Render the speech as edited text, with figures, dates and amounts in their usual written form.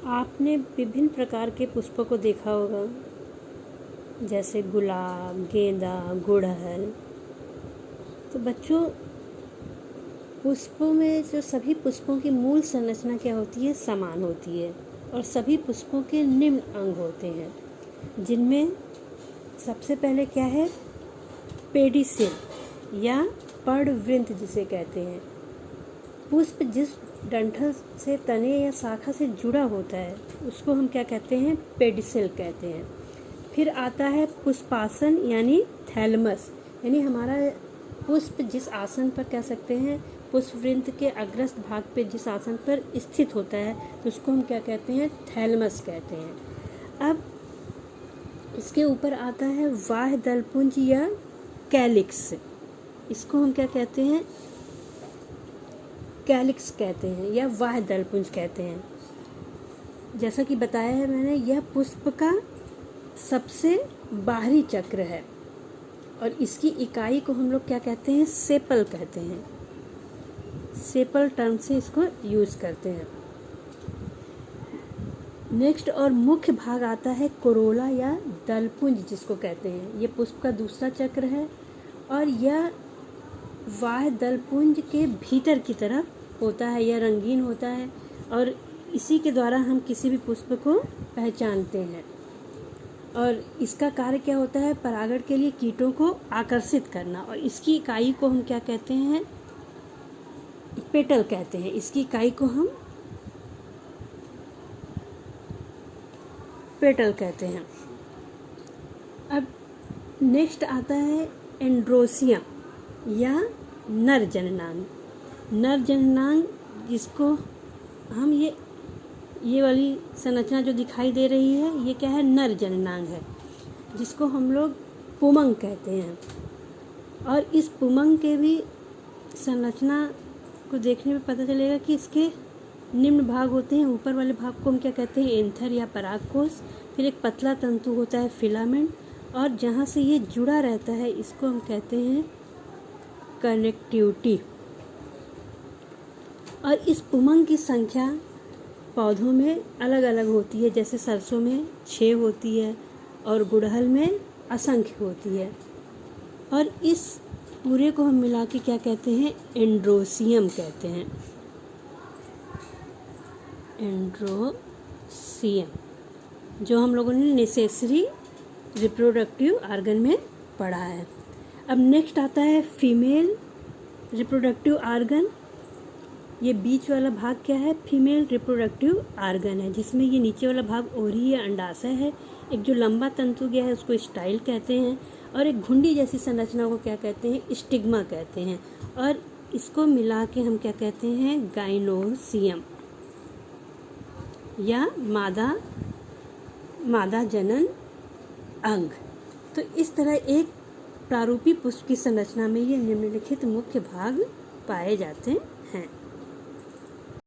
आपने विभिन्न प्रकार के पुष्पों को देखा होगा, जैसे गुलाब, गेंदा, गुड़हल। तो बच्चों, पुष्पों में जो सभी पुष्पों की मूल संरचना क्या होती है? समान होती है। और सभी पुष्पों के निम्न अंग होते हैं, जिनमें सबसे पहले क्या है? पेडिसिल या पर्णवृंत जिसे कहते हैं। पुष्प जिस डंठल से, तने या शाखा से जुड़ा होता है उसको हम क्या कहते हैं? पेडिसिल कहते हैं। फिर आता है पुष्पासन यानी थैलमस, यानी हमारा पुष्प जिस आसन पर कह सकते हैं, पुष्पवृंत के अग्रस्त भाग पे जिस आसन पर स्थित होता है तो उसको हम क्या कहते हैं? थैलमस कहते हैं। अब इसके ऊपर आता है बाह्य दलपुंज या कैलिक्स। इसको हम क्या कहते हैं? कैलिक्स कहते हैं या बाह्य दलपुंज कहते हैं। जैसा कि बताया है मैंने, यह पुष्प का सबसे बाहरी चक्र है और इसकी इकाई को हम लोग क्या कहते हैं? सेपल कहते हैं। सेपल टर्म से इसको यूज करते हैं। नेक्स्ट और मुख्य भाग आता है कोरोला या दलपुंज जिसको कहते हैं। ये पुष्प का दूसरा चक्र है और यह बाह्य दलपुंज के भीतर की तरफ होता है। यह रंगीन होता है और इसी के द्वारा हम किसी भी पुष्प को पहचानते हैं। और इसका कार्य क्या होता है? परागण के लिए कीटों को आकर्षित करना। और इसकी इकाई को हम क्या कहते हैं? पेटल कहते हैं। इसकी इकाई को हम पेटल कहते हैं। अब नेक्स्ट आता है एंड्रोसियम या नर जननांग। नर जननांग जिसको हम ये वाली संरचना जो दिखाई दे रही है, ये क्या है? नर जननांग है, जिसको हम लोग पुमंग कहते हैं। और इस पुमंग के भी संरचना को देखने में पता चलेगा कि इसके निम्न भाग होते हैं। ऊपर वाले भाग को हम क्या कहते हैं? एंथर या परागकोश। फिर एक पतला तंतु होता है फिलामेंट, और जहाँ से ये जुड़ा रहता है इसको हम कहते हैं कनेक्टिविटी। और इस पुमंग की संख्या पौधों में अलग अलग होती है। जैसे सरसों में 6 होती है और गुड़हल में असंख्य होती है। और इस पूरे को हम मिला के क्या कहते हैं? एंड्रोसियम कहते हैं। एंड्रोसियम, जो हम लोगों ने नेसेसरी रिप्रोडक्टिव आर्गन में पढ़ा है। अब नेक्स्ट आता है फीमेल रिप्रोडक्टिव आर्गन। ये बीच वाला भाग क्या है? फीमेल रिप्रोडक्टिव आर्गन है, जिसमें ये नीचे वाला भाग ओरी या अंडाशय है। एक जो लंबा तंतु गया है उसको स्टाइल कहते हैं, और एक घुंडी जैसी संरचना को क्या कहते हैं? स्टिग्मा कहते हैं। और इसको मिला के हम क्या कहते हैं? गाइनोसियम या मादा जनन अंग। तो इस तरह एक प्रारूपी पुष्प की संरचना में ये निम्नलिखित मुख्य भाग पाए जाते हैं।